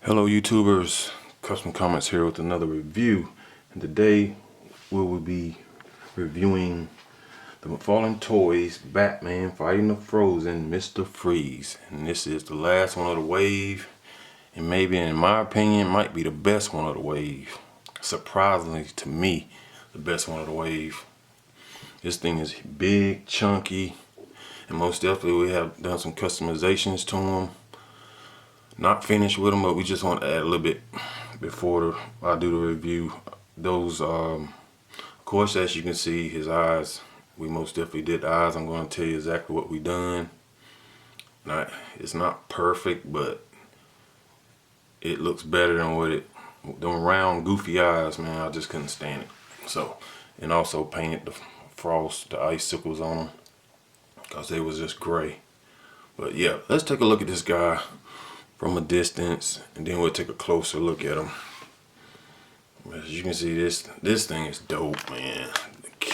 Hello YouTubers, Custom Comments here with another review, and today we will be reviewing the Mcfarlane Toys Batman Fighting the Frozen Mr. Freeze, and this is the last one of the wave, and maybe in my opinion might be the best one of the wave. Surprisingly to me, the best one of the wave. This thing is big, chunky, and most definitely we have done some customizations to them. Not finished with them, but we just want to add a little bit before I do the review. Those, of course, as you can see, his eyes, we most definitely did the eyes. I'm going to tell you exactly what we done. It's not perfect, but it looks better than what them round, goofy eyes, man. I just couldn't stand it. So, and also painted the frost, the icicles on them, because they was just gray. But yeah, let's take a look at this guy from a distance, and then we'll take a closer look at him. As you can see, this thing is dope, man.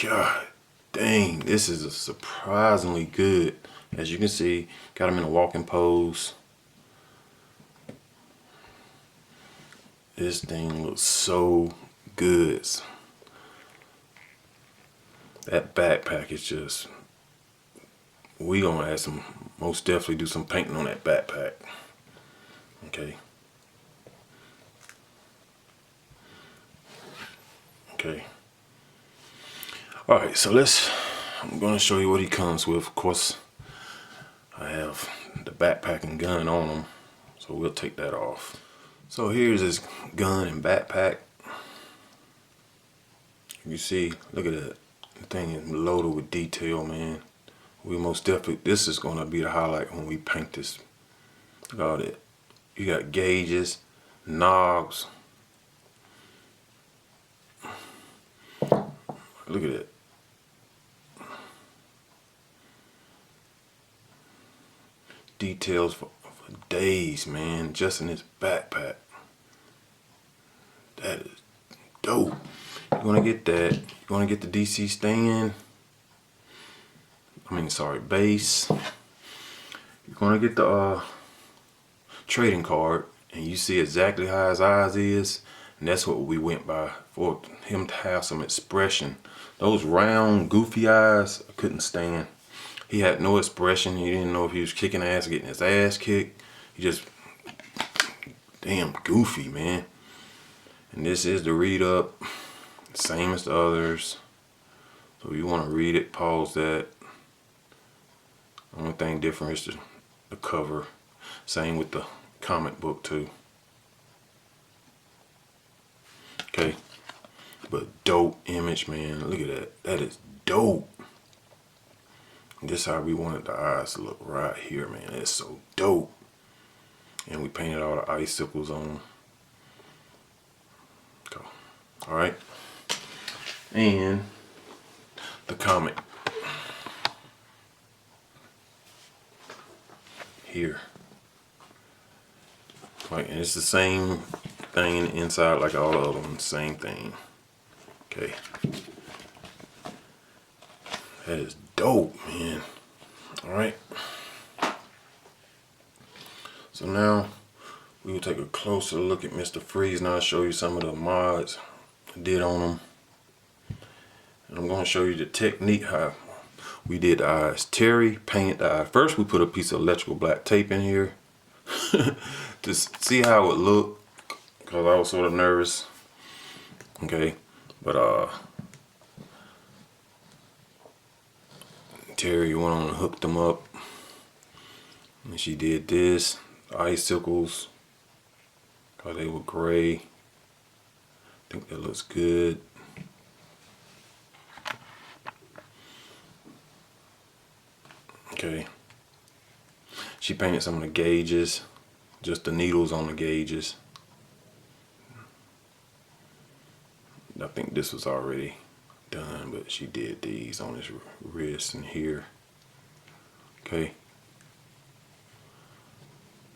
God dang, this is a surprisingly good. As you can see, got him in a walking pose. This thing looks so good. That backpack is just, we gonna add some, most definitely do some painting on that backpack. Okay. Alright, so I'm going to show you what he comes with. Of course, I have the backpack and gun on him, so we'll take that off. So here's his gun and backpack. You see, look at that. The thing is loaded with detail, man. We most definitely, this is going to be the highlight when we paint this. Look at all that. You got gauges, knobs. Look at it. Details for days, man, just in this backpack. That is dope. You're gonna get that. You're gonna get the DC stand. Base. You're gonna get the trading card, and you see exactly how his eyes is, and that's what we went by, for him to have some expression. Those round goofy eyes I couldn't stand. He had no expression. You didn't know if he was kicking ass or getting his ass kicked. He just damn goofy, man. And this is the read up, same as the others. So if you want to read it, pause that. Only thing different is the cover. Same with the comic book too. Okay, but dope image, man. Look at that. That is dope. This is how we wanted the eyes to look right here, man. It's so dope. And we painted all the icicles on them. Okay. All right. And the comic here. Right, and it's the same thing in the inside like all the other ones, same thing. Okay. That is dope, man. Alright. So now we will take a closer look at Mr. Freeze. Now I'll show you some of the mods I did on him. And I'm going to show you the technique how we did the eyes. Terry painted the eye. First we put a piece of electrical black tape in here to see how it would look, because I was sort of nervous. Okay, but Terry went on and hooked them up, and she did this, icicles, because they were gray. I think that looks good. Okay, she painted some of the gauges, just the needles on the gauges. I think this was already done, but she did these on his wrist and here. Okay,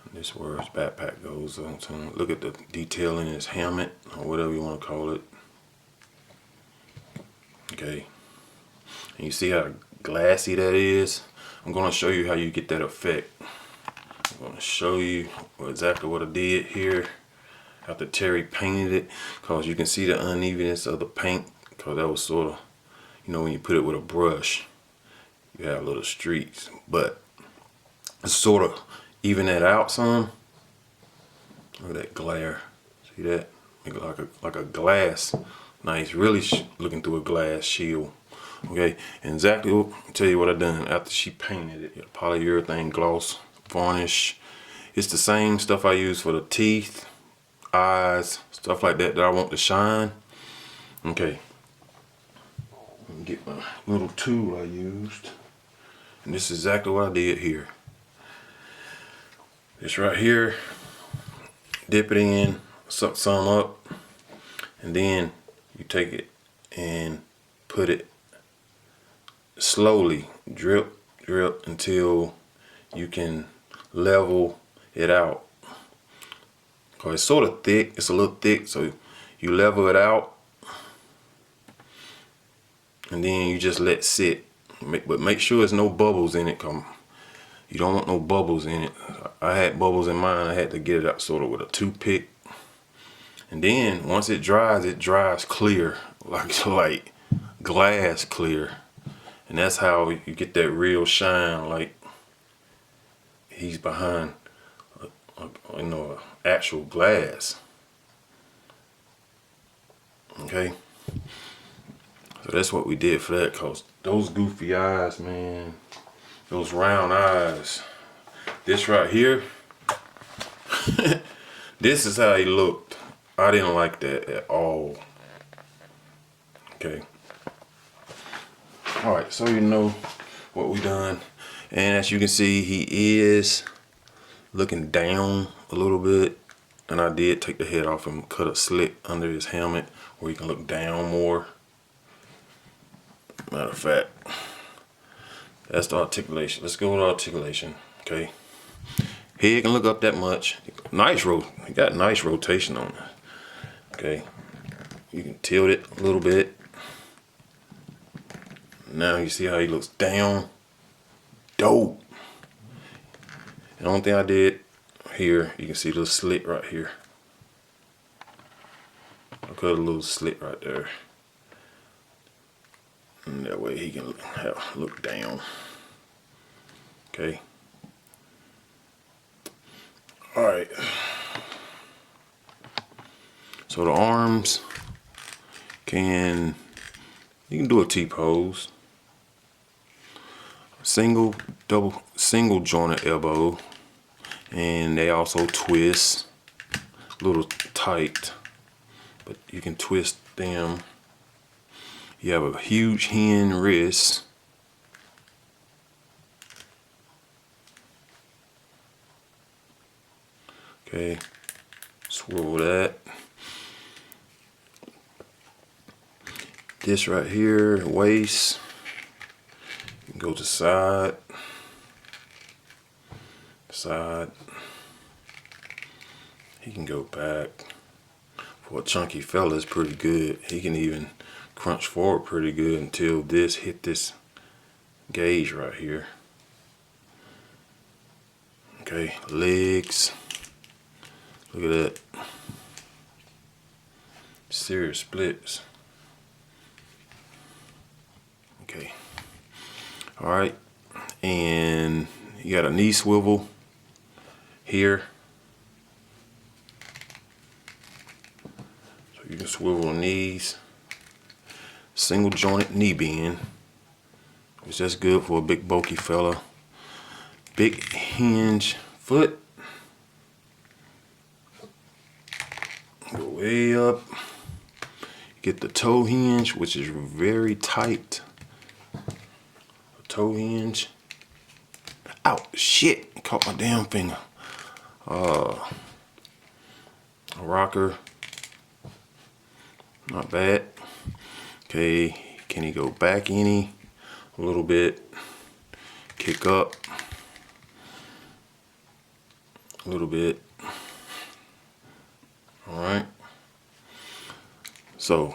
and this is where his backpack goes on. So look at the detail in his helmet, or whatever you want to call it. Okay, and you see how glassy that is. I'm going to show you how you get that effect. I'm going to show you exactly what I did here. after Terry painted it, because you can see the unevenness of the paint, because that was sort of, you know, when you put it with a brush, you have little streaks, but it's sort of even that out some. Look at that glare. See that? Make it like a glass. Nice, really looking through a glass shield. Okay, and exactly, I'll tell you what I done after she painted it. Polyurethane gloss varnish. It's the same stuff I use for the teeth, eyes, stuff like that I want to shine. Okay, let me get my little tool I used, and this is exactly what I did here. This right here, dip it in, suck some up, and then you take it and put it slowly, drip, drip, until you can level it out. Cause it's sort of thick, it's a little thick, so you level it out, and then you just let it sit. But make sure there's no bubbles in it. You don't want no bubbles in it. I had bubbles in mine. I had to get it out sort of with a toothpick. And then once it dries clear, like glass clear. And that's how you get that real shine, like he's behind, you know, actual glass. Okay, so that's what we did for that. Cause those goofy eyes, man, those round eyes. This right here, this is how he looked. I didn't like that at all. Okay. All right, so you know what we done, and as you can see, he is looking down a little bit, and I did take the head off and cut a slit under his helmet where he can look down more. Matter of fact, that's the articulation. Let's go with articulation. Okay, head can look up that much. Nice he got nice rotation on it. Okay, you can tilt it a little bit. Now you see how he looks down. Dope. And the only thing I did here, you can see a little slit right here. I cut a little slit right there. And that way he can look down. Okay. Alright. So the arms you can do a T-pose. Single jointed elbow, and they also twist a little tight, but you can twist them. You have a huge hinge wrist. Okay, swivel that. This right here, waist. You can go to side. He can go back. For a chunky fella, it's pretty good. He can even crunch forward pretty good until this hit this gauge right here. Okay, legs. Look at that. Serious splits. Okay. All right, and you got a knee swivel here, so you can swivel the knees. Single jointed knee bend, which that's good for a big bulky fella. Big hinge foot, go way up. Get the toe hinge, which is very tight. Toe hinge. Ow, shit, caught my damn finger. A rocker, not bad. Okay, can he go back any? A little bit. Kick up. A little bit. All right. So,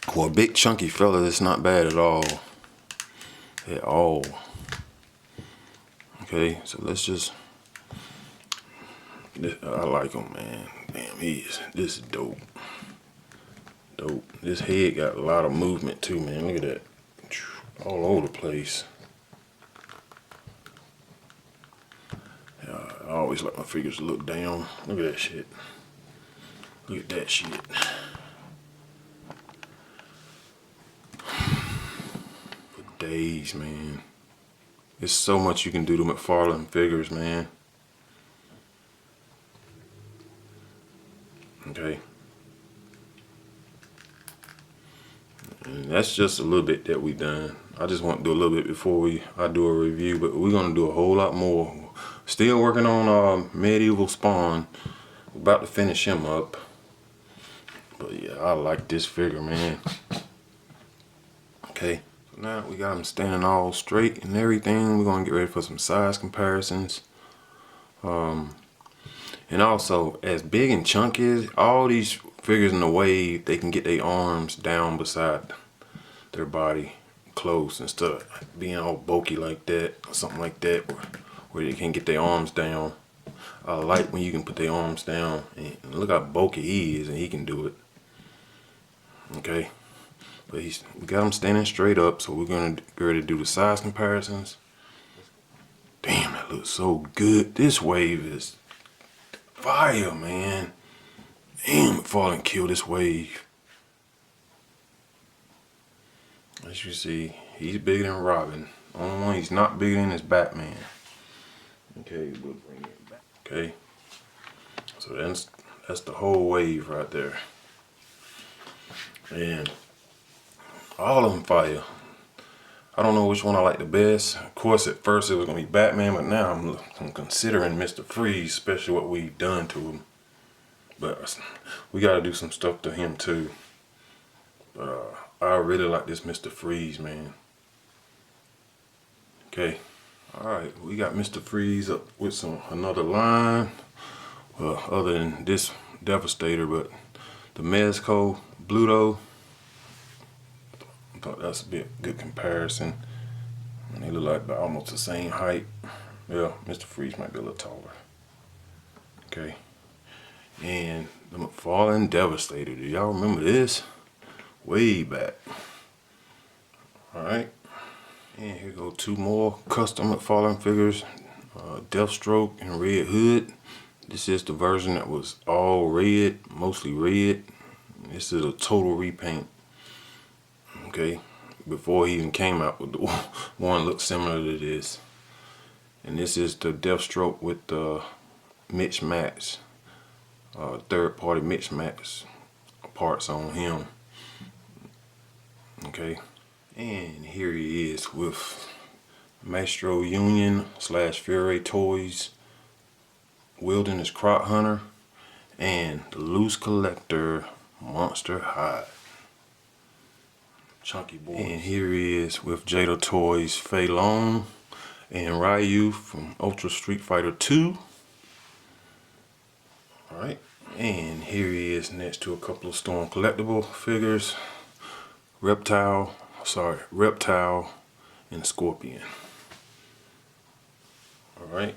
for a big chunky fella, it's not bad at all. At all. Okay, so let's just. I like them, man. Damn, This is dope. Dope. This head got a lot of movement too, man. Look at that. All over the place. I always like my figures to look down. Look at that shit. Look at that shit. For days, man. There's so much you can do to Mcfarlane figures, man. Okay. And that's just a little bit that we done. I just want to do a little bit before I do a review, but we're gonna do a whole lot more. Still working on Medieval Spawn. About to finish him up. But yeah, I like this figure, man. Okay, so now we got him standing all straight and everything. We're gonna get ready for some size comparisons. And also, as big and chunky as all these figures in the wave, they can get their arms down beside their body close instead of being all bulky like that or something like that, where they can get their arms down. I like when you can put their arms down, and look how bulky he is, and he can do it. Okay, but we got him standing straight up, so we're gonna get ready to do the size comparisons. Damn, that looks so good. This wave is fire, man. Damn, Mcfarlane killed this wave. As you see, he's bigger than Robin. Only one he's not bigger than is Batman. Okay, we'll bring it back. Okay, so that's the whole wave right there. And all of them fire. I don't know which one I like the best. Of course, at first it was gonna be Batman, but now I'm considering Mr.Freeze, especially what we've done to him. But we gotta do some stuff to him too. But I really like this Mr.Freeze, man. Okay, all right, we got Mr.Freeze up with another line. Well, other than this Devastator, but the Mezco Bluto. I thought that's a good comparison. And they look like about almost the same height. Well, Mr.Freeze might be a little taller. Okay. And the Mcfarlane Devastator. Do y'all remember this? Way back. Alright. And here go two more custom Mcfarlane figures. Deathstroke and Red Hood. This is the version that was all red, mostly red. This is a total repaint. Okay, before he even came out with the one looked similar to this. And this is the Deathstroke with the mix match, third party mix match parts on him. Okay, and here he is with Maestro Union / Fury Toys wielding his Crop Hunter and the Loose Collector Monster Hide. Chunky boy. And here he is with Jada Toys Fei Long and Ryu from Ultra Street Fighter 2. Alright, and here he is next to a couple of Storm collectible figures. Reptile and Scorpion. Alright.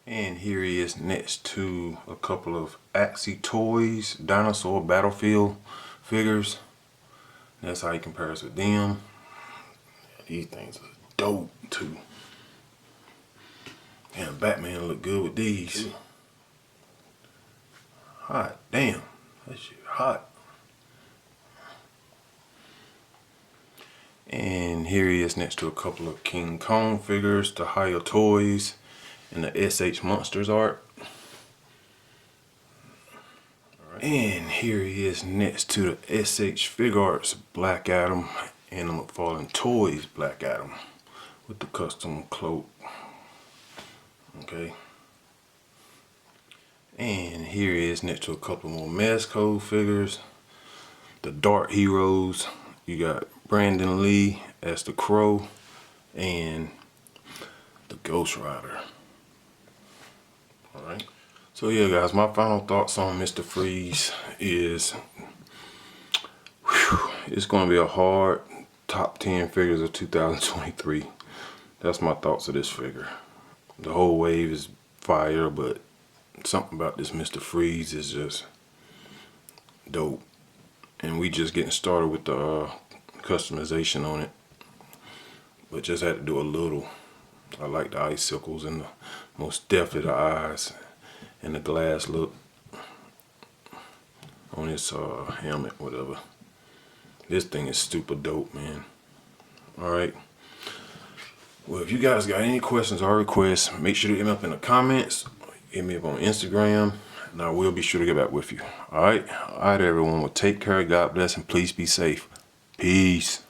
And here he is next to a couple of Axie Toys Dinosaur Battlefield figures. That's how he compares with them. These things are dope too. Damn, Batman look good with these. Hot damn, that shit hot. And here he is next to a couple of King Kong figures, the Higher Toys, and the SH Monsters art. And here he is next to the SH Fig Arts Black Adam and the Mcfarlane Toys Black Adam with the custom cloak. Okay. And here he is next to a couple more Mezco figures. The Dark Heroes. You got Brandon Lee as the Crow and the Ghost Rider. Alright. So yeah guys, my final thoughts on Mr.Freeze is it's going to be a hard top 10 figures of 2023. That's my thoughts of this figure. The whole wave is fire, but something about this Mr. Freeze is just dope. And we just getting started with the customization on it, but just had to do a little. I like the icicles and most definitely the eyes and the glass look on his helmet, whatever. This thing is super dope, man. Alright. Well, if you guys got any questions or requests, make sure to hit me up in the comments. Hit me up on Instagram, and I will be sure to get back with you. Alright? Alright, everyone. Well, take care. God bless, and please be safe. Peace.